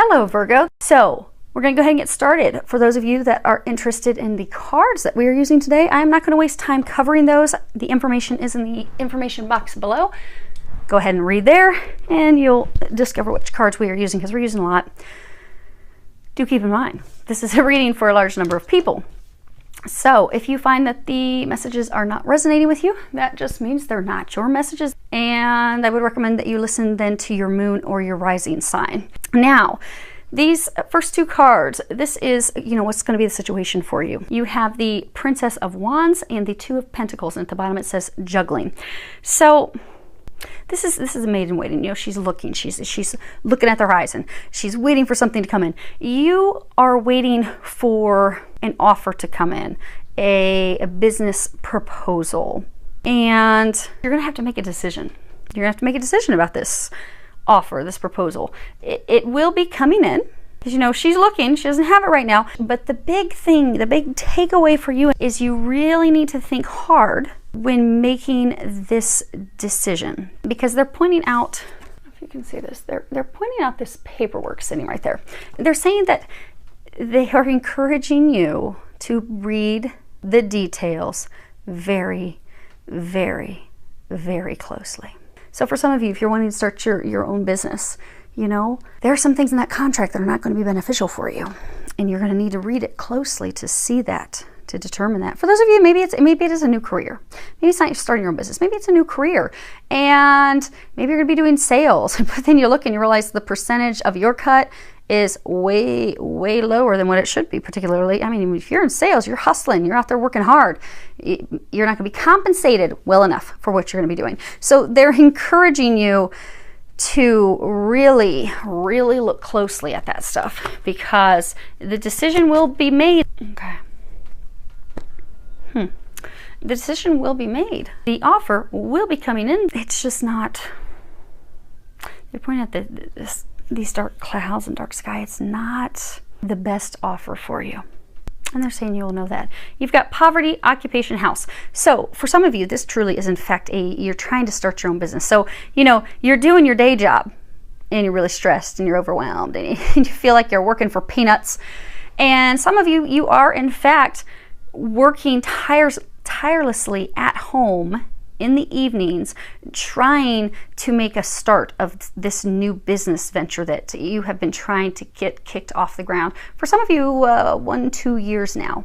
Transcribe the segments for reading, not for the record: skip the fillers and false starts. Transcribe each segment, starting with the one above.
Hello, Virgo. So we're going to go ahead and get started. For those of you that are interested in the cards that we are using today, I'm not going to waste time covering those. The information is in the information box below. Go ahead and read there and you'll discover which cards we are using because we're using a lot. Do keep in mind, this is a reading for a large number of people. So if you find that the messages are not resonating with you, that just means they're not your messages. And I would recommend that you listen then to your moon or your rising sign. Now, these first two cards, this is, what's going to be the situation for you. You have the Princess of Wands and the Two of Pentacles, and at the bottom it says juggling. So this is a maiden waiting. She's looking. She's looking at the horizon. She's waiting for something to come in. You are waiting for an offer to come in, a business proposal, and you're gonna have to make a decision. You're gonna have to make a decision about this offer, this proposal. It will be coming in because she's looking. She doesn't have it right now. But the big thing, the big takeaway for you is you really need to think hard when making this decision, because they're pointing out, I don't know if you can see this, they're pointing out this paperwork sitting right there. They're saying that they are encouraging you to read the details very, very, very closely. So for some of you, if you're wanting to start your own business, there are some things in that contract that are not going to be beneficial for you, and you're going to need to read it closely to see that, to determine that. For those of you, maybe it is a new career. Maybe it's not starting your own business. Maybe it's a new career, and maybe you're going to be doing sales. But then you look and you realize the percentage of your cut is way, way lower than what it should be. Particularly, if you're in sales, you're hustling, you're out there working hard. You're not going to be compensated well enough for what you're going to be doing. So they're encouraging you to really, really look closely at that stuff, because the decision will be made. Okay. The decision will be made. The offer will be coming in. It's just not. They're pointing at these dark clouds and dark sky. It's not the best offer for you. And they're saying you'll know that. You've got poverty, occupation, house. So for some of you, this truly is in fact you're trying to start your own business. So, you're doing your day job and you're really stressed and you're overwhelmed and you feel like you're working for peanuts. And some of you are in fact working tirelessly at home in the evenings, trying to make a start of this new business venture that you have been trying to get kicked off the ground for some of you 1-2 years now.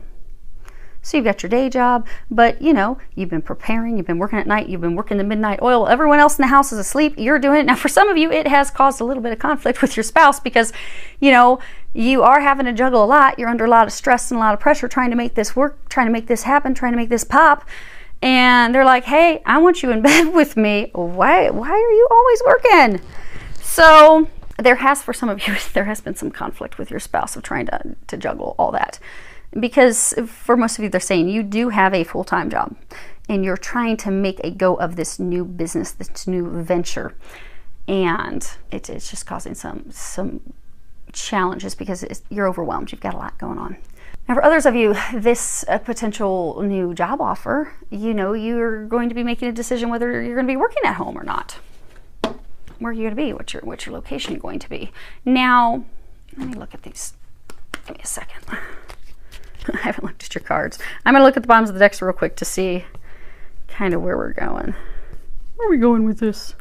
So you've got your day job, but you've been preparing, you've been working at night, you've been working the midnight oil. Everyone else in the house is asleep. You're doing it. Now for some of you, it has caused a little bit of conflict with your spouse because you are having to juggle a lot. You're under a lot of stress and a lot of pressure trying to make this work, trying to make this happen, trying to make this pop. And they're like, hey, I want you in bed with me. Why are you always working? So for some of you, there has been some conflict with your spouse of trying to juggle all that. Because for most of you, they're saying you do have a full-time job and you're trying to make a go of this new business, this new venture. And it's just causing some challenges because you're overwhelmed. You've got a lot going on. Now for others of you, this potential new job offer, you're going to be making a decision whether you're going to be working at home or not. Where are you going to be? What's your location going to be? Now, let me look at these. Give me a second. I haven't looked at your cards. I'm going to look at the bottoms of the decks real quick to see kind of where we're going. Where are we going with this?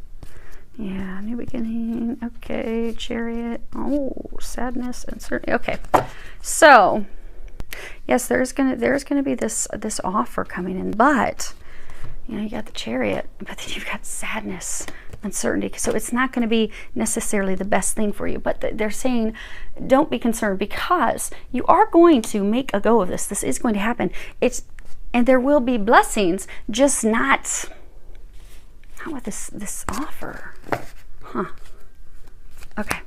Yeah, new beginning. Okay, Chariot. Oh, sadness, uncertainty. Okay, so yes, there's gonna be this offer coming in, but you got the Chariot, but then you've got sadness, uncertainty. So it's not going to be necessarily the best thing for you. But they're saying, don't be concerned because you are going to make a go of this. This is going to happen. And there will be blessings, just not with this offer. Huh. Okay.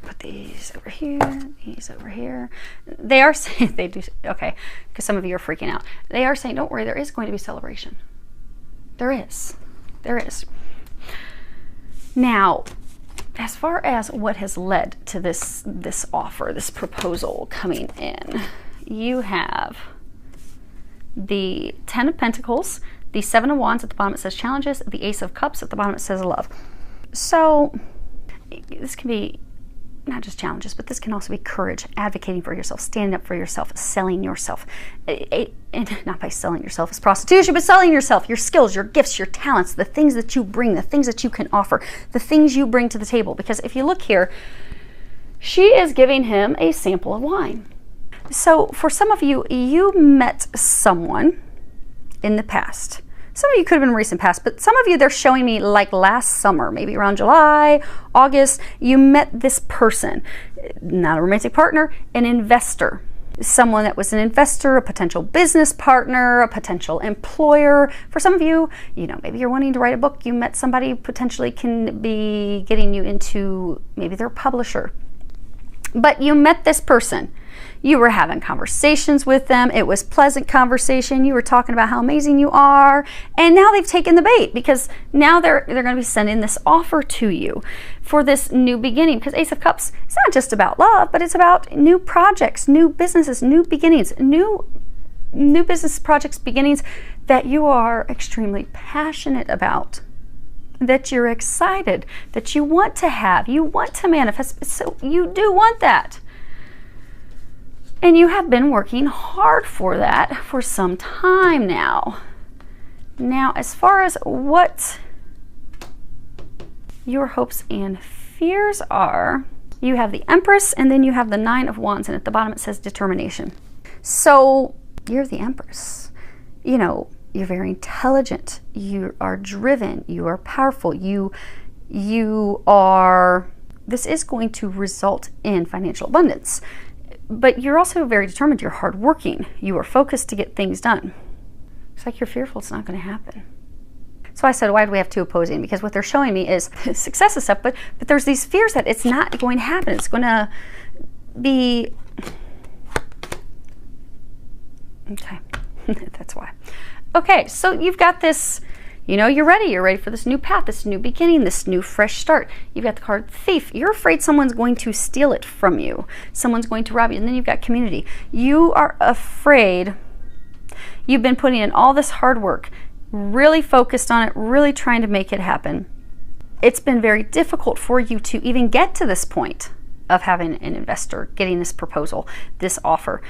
Put these over here, these over here. They are saying, they do, okay, because some of you are freaking out. They are saying, don't worry, there is going to be celebration. There is. Now, as far as what has led to this offer, this proposal coming in, you have the 10 of Pentacles, the 7 of Wands at the bottom it says challenges, the Ace of Cups at the bottom it says love. So this can be not just challenges, but this can also be courage, advocating for yourself, standing up for yourself, selling yourself. And not by selling yourself as prostitution, but selling yourself, your skills, your gifts, your talents, the things that you bring, the things that you can offer, the things you bring to the table. Because if you look here, she is giving him a sample of wine. So for some of you, you met someone in the past. Some of you could have been recent past, but some of you, they're showing me like last summer, maybe around July, August, you met this person, not a romantic partner, an investor. Someone that was an investor, a potential business partner, a potential employer. For some of you, maybe you're wanting to write a book. You met somebody who potentially can be getting you into, maybe they're a publisher. But you met this person. You were having conversations with them. It was pleasant conversation. You were talking about how amazing you are. And now they've taken the bait, because now they're going to be sending this offer to you for this new beginning. Because Ace of Cups, it's not just about love, but it's about new projects, new businesses, new beginnings, new business projects, beginnings that you are extremely passionate about, that you're excited, that you want to have, you want to manifest. So you do want that. And you have been working hard for that for some time now. Now, as far as what your hopes and fears are, you have the Empress, and then you have the Nine of Wands, and at the bottom it says determination. So you're the Empress. You're very intelligent. You are driven. You are powerful. You are, this is going to result in financial abundance. But you're also very determined. You're hardworking. You are focused to get things done. It's like you're fearful it's not going to happen. So I said, why do we have two opposing? Because what they're showing me is success and stuff, but there's these fears that it's not going to happen. It's going to be... Okay, that's why. Okay, so you've got this... you're ready. You're ready for this new path, this new beginning, this new fresh start. You've got the card Thief. You're afraid someone's going to steal it from you. Someone's going to rob you. And then you've got Community. You are afraid. You've been putting in all this hard work, really focused on it, really trying to make it happen. It's been very difficult for you to even get to this point of having an investor, getting this proposal, this offer,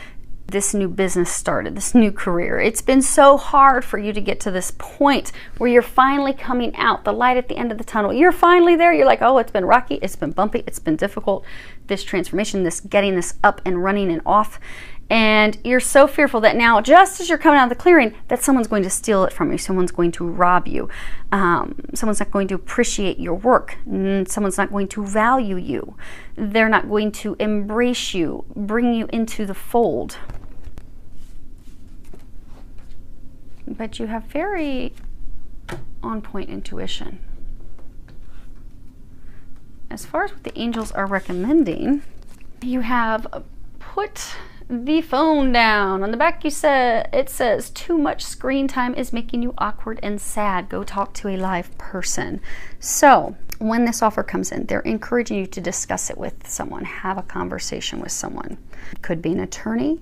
this new business started, this new career. It's been so hard for you to get to this point where you're finally coming out, the light at the end of the tunnel. You're finally there. You're like, oh, it's been rocky, it's been bumpy, it's been difficult, this transformation, this getting this up and running and off. And you're so fearful that now, just as you're coming out of the clearing, that someone's going to steal it from you. Someone's going to rob you. Someone's not going to appreciate your work. Someone's not going to value you. They're not going to embrace you, bring you into the fold. But you have very on-point intuition. As far as what the angels are recommending, you have put the phone down. On the back it says, too much screen time is making you awkward and sad. Go talk to a live person. So when this offer comes in, they're encouraging you to discuss it with someone, have a conversation with someone. Could be an attorney,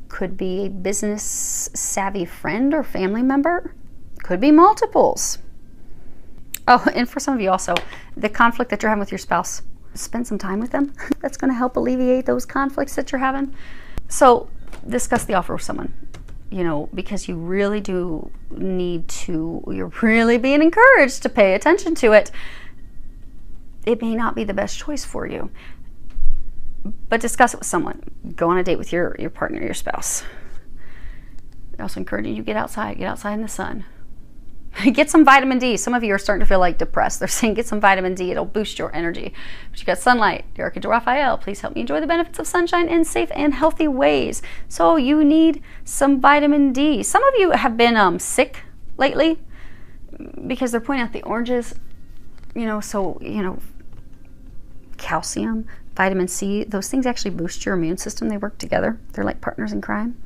could be a business savvy friend or family member, could be multiples. Oh, and for some of you also, the conflict that you're having with your spouse, spend some time with them. That's going to help alleviate those conflicts that you're having. So discuss the offer with someone, because you really do need to, you're really being encouraged to pay attention to it. It may not be the best choice for you, but discuss it with someone. Go on a date with your partner, your spouse. They're also encouraging you to get outside in the sun. Get some vitamin D. Some of you are starting to feel like depressed. They're saying get some vitamin D. It'll boost your energy. But you got sunlight. Dear Archangel Raphael, please help me enjoy the benefits of sunshine in safe and healthy ways. So you need some vitamin D. Some of you have been sick lately because they're pointing out the oranges. Calcium, vitamin C, those things actually boost your immune system. They work together. They're like partners in crime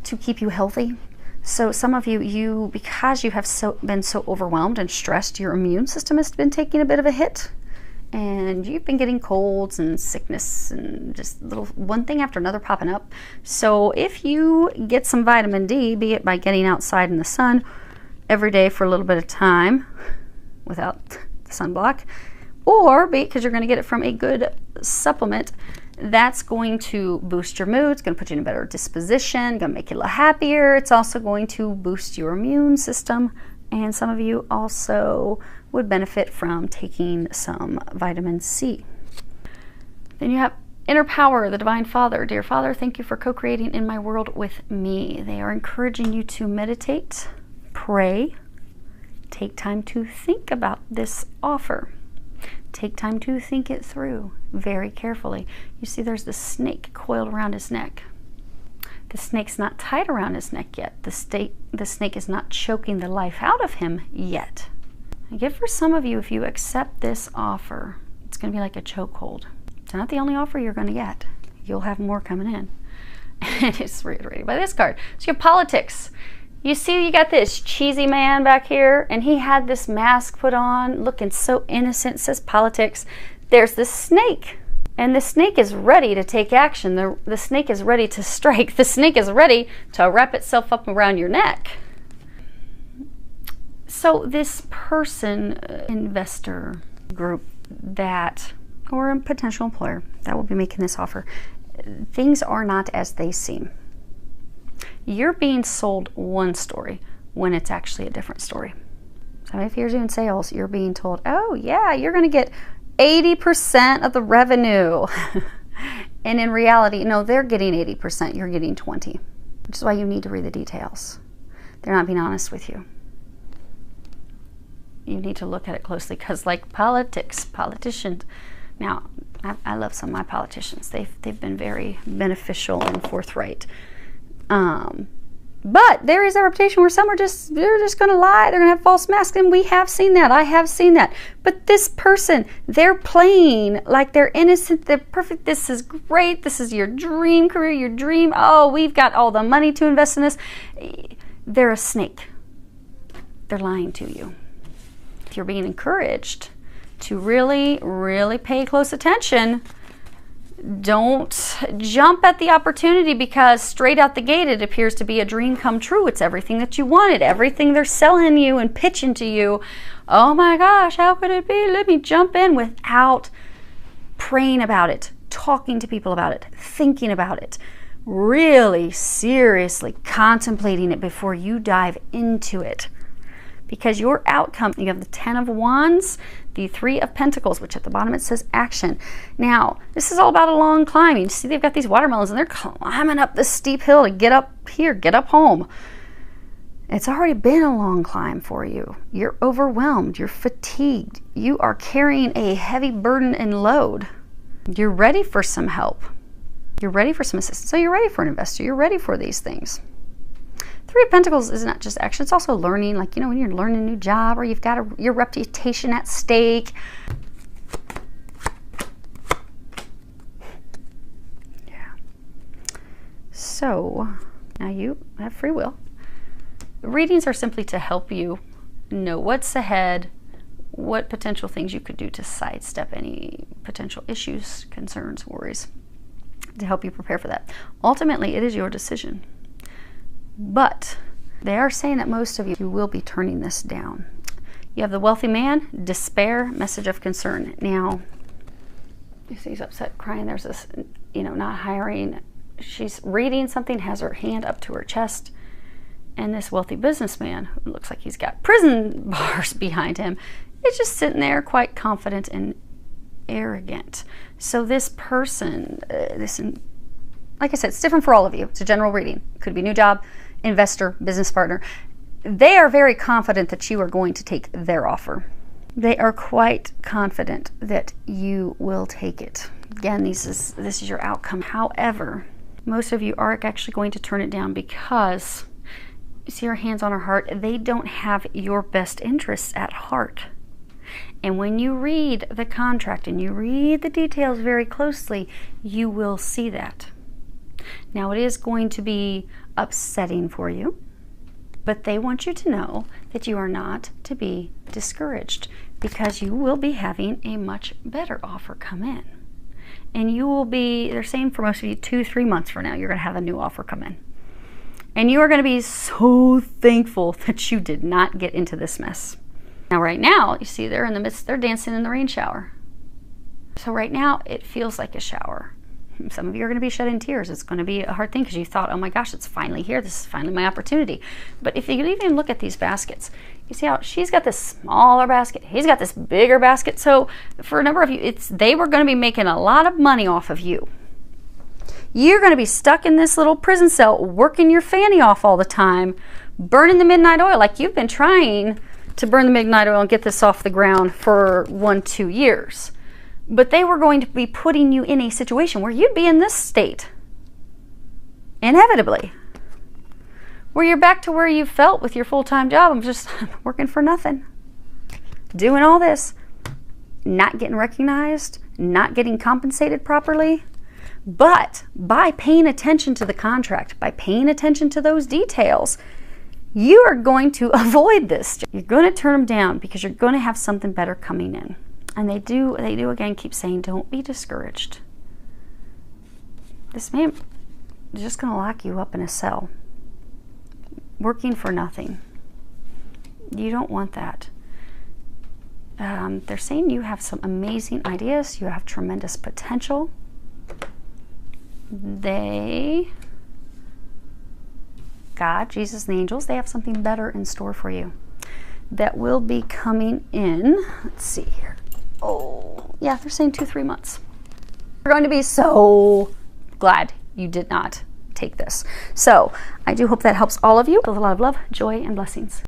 to keep you healthy. So some of you, because you have been so overwhelmed and stressed, your immune system has been taking a bit of a hit. And you've been getting colds and sickness and just one thing after another popping up. So if you get some vitamin D, be it by getting outside in the sun every day for a little bit of time without the sunblock, or be it because you're going to get it from a good supplement that's going to boost your mood. It's going to put you in a better disposition, going to make you a little happier. It's also going to boost your immune system. And some of you also would benefit from taking some vitamin C. Then you have Inner Power, the Divine Father. Dear Father, thank you for co-creating in my world with me. They are encouraging you to meditate, pray, take time to think about this offer. Take time to think it through very carefully. You see there's the snake coiled around his neck. The snake's not tied around his neck yet. The snake is not choking the life out of him yet. I get for some of you, if you accept this offer, it's going to be like a chokehold. It's not the only offer you're going to get. You'll have more coming in. And it's reiterated by this card. So you have politics. You see, you got this cheesy man back here, and he had this mask put on, looking so innocent. It says politics. There's this snake, and the snake is ready to take action. The snake is ready to strike. The snake is ready to wrap itself up around your neck. So this person, investor group that, or a potential employer that will be making this offer, things are not as they seem. You're being sold one story when it's actually a different story. So if you're doing sales, you're being told, oh yeah, you're going to get 80% of the revenue. And in reality, no, they're getting 80%, you're getting 20%, which is why you need to read the details. They're not being honest with you. You need to look at it closely, because like politicians, now I love some of my politicians. They've been very beneficial and forthright. But there is a reputation where some are they're just going to lie. They're going to have false masks, and we have seen that. I have seen that. But this person, they're playing like they're innocent. They're perfect. This is great. This is your dream career, your dream. Oh, we've got all the money to invest in this. They're a snake. They're lying to you. If you're being encouraged to really, really pay close attention, don't jump at the opportunity, because straight out the gate it appears to be a dream come true. It's everything that you wanted, everything they're selling you and pitching to you. Oh my gosh, how could it be? Let me jump in, without praying about it, talking to people about it, thinking about it, really seriously contemplating it before you dive into it. Because your outcome, you have the 10 of Wands, the 3 of Pentacles, which at the bottom it says action. Now, this is all about a long climb. You see they've got these watermelons, and they're climbing up this steep hill to get up here, get up home. It's already been a long climb for you. You're overwhelmed. You're fatigued. You are carrying a heavy burden and load. You're ready for some help. You're ready for some assistance. So you're ready for an investor. You're ready for these things. 3 of Pentacles is not just action, it's also learning. Like, you know, when you're learning a new job, or you've got your reputation at stake. Yeah. So, now you have free will. Readings are simply to help you know what's ahead, what potential things you could do to sidestep any potential issues, concerns, worries, to help you prepare for that. Ultimately, it is your decision. But they are saying that most of you will be turning this down. You have the wealthy man, despair, message of concern. Now, you see he's upset, crying. There's this, you know, not hiring. She's reading something, has her hand up to her chest. And this wealthy businessman, who looks like he's got prison bars behind him, is just sitting there quite confident and arrogant. So this person, like I said, it's different for all of you. It's a general reading. Could be new job, investor, business partner. They are very confident that you are going to take their offer. They are quite confident that you will take it. Again, this is your outcome. However, most of you are actually going to turn it down, because you see her hands on her heart. They don't have your best interests at heart. And when you read the contract and you read the details very closely, you will see that. Now, it is going to be upsetting for you, but they want you to know that you are not to be discouraged, because you will be having a much better offer come in. And you will be, they're saying for most of you, 2-3 months from now, you're going to have a new offer come in. And you are going to be so thankful that you did not get into this mess. Now, right now, you see they're in the midst, they're dancing in the rain shower. So right now, it feels like a shower. Some of you are going to be shedding tears. It's going to be a hard thing because you thought, oh my gosh, it's finally here. This is finally my opportunity. But if you could even look at these baskets, you see how she's got this smaller basket, he's got this bigger basket. So for a number of you, they were going to be making a lot of money off of you. You're going to be stuck in this little prison cell, working your fanny off all the time, burning the midnight oil like you've been trying to burn the midnight oil and get this off the ground for 1-2 years. But they were going to be putting you in a situation where you'd be in this state, inevitably, where you're back to where you felt with your full-time job. I'm just working for nothing, doing all this, not getting recognized, not getting compensated properly. But by paying attention to the contract, by paying attention to those details, you are going to avoid this. You're going to turn them down because you're going to have something better coming in. And they do again keep saying, don't be discouraged. This man is just going to lock you up in a cell, working for nothing. You don't want that. They're saying you have some amazing ideas. You have tremendous potential. God, Jesus, and the angels, they have something better in store for you that will be coming in. Let's see here. Oh, yeah, they're saying 2-3 months. You're going to be so glad you did not take this. So I do hope that helps all of you. A lot of love, joy, and blessings.